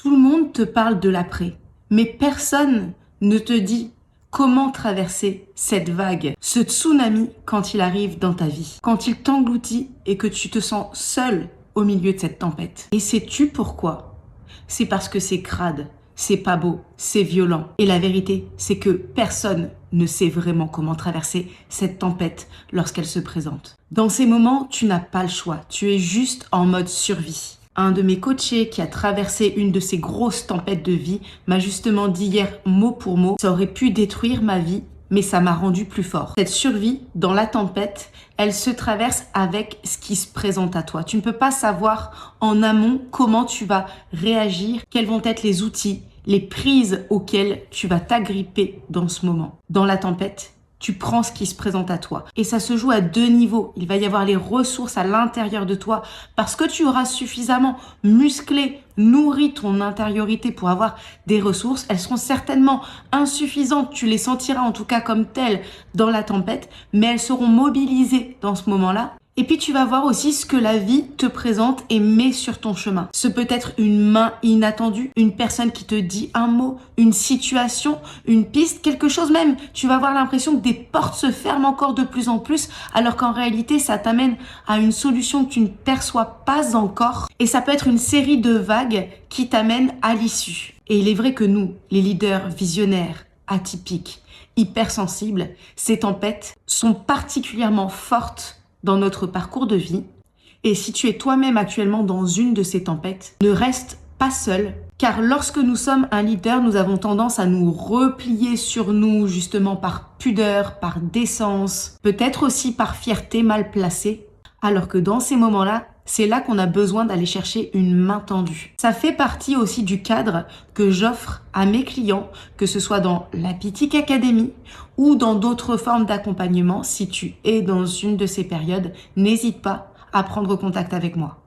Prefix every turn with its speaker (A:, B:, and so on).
A: Tout le monde te parle de l'après, mais personne ne te dit comment traverser cette vague, ce tsunami quand il arrive dans ta vie, quand il t'engloutit et que tu te sens seul au milieu de cette tempête. Et sais-tu pourquoi? C'est parce que c'est crade, c'est pas beau, c'est violent. Et la vérité, c'est que personne ne sait vraiment comment traverser cette tempête lorsqu'elle se présente. Dans ces moments, tu n'as pas le choix, tu es juste en mode survie. Un de mes coachés qui a traversé une de ces grosses tempêtes de vie m'a justement dit hier mot pour mot, ça aurait pu détruire ma vie, mais ça m'a rendu plus fort. Cette survie dans la tempête, elle se traverse avec ce qui se présente à toi. Tu ne peux pas savoir en amont comment tu vas réagir, quels vont être les outils, les prises auxquelles tu vas t'agripper dans ce moment. Dans la tempête, tu prends ce qui se présente à toi. Et ça se joue à deux niveaux. Il va y avoir les ressources à l'intérieur de toi parce que tu auras suffisamment musclé, nourri ton intériorité pour avoir des ressources. Elles seront certainement insuffisantes. Tu les sentiras en tout cas comme telles dans la tempête, mais elles seront mobilisées dans ce moment-là. Et puis tu vas voir aussi ce que la vie te présente et met sur ton chemin. Ce peut être une main inattendue, une personne qui te dit un mot, une situation, une piste, quelque chose même. Tu vas avoir l'impression que des portes se ferment encore de plus en plus, alors qu'en réalité, ça t'amène à une solution que tu ne perçois pas encore. Et ça peut être une série de vagues qui t'amènent à l'issue. Et il est vrai que nous, les leaders visionnaires, atypiques, hypersensibles, ces tempêtes sont particulièrement fortes dans notre parcours de vie. Et si tu es toi-même actuellement dans une de ces tempêtes, ne reste pas seul, car lorsque nous sommes un leader, nous avons tendance à nous replier sur nous, justement par pudeur, par décence, peut-être aussi par fierté mal placée, alors que dans ces moments-là, c'est là qu'on a besoin d'aller chercher une main tendue. Ça fait partie aussi du cadre que j'offre à mes clients, que ce soit dans la Pythique Academy ou dans d'autres formes d'accompagnement. Si tu es dans une de ces périodes, n'hésite pas à prendre contact avec moi.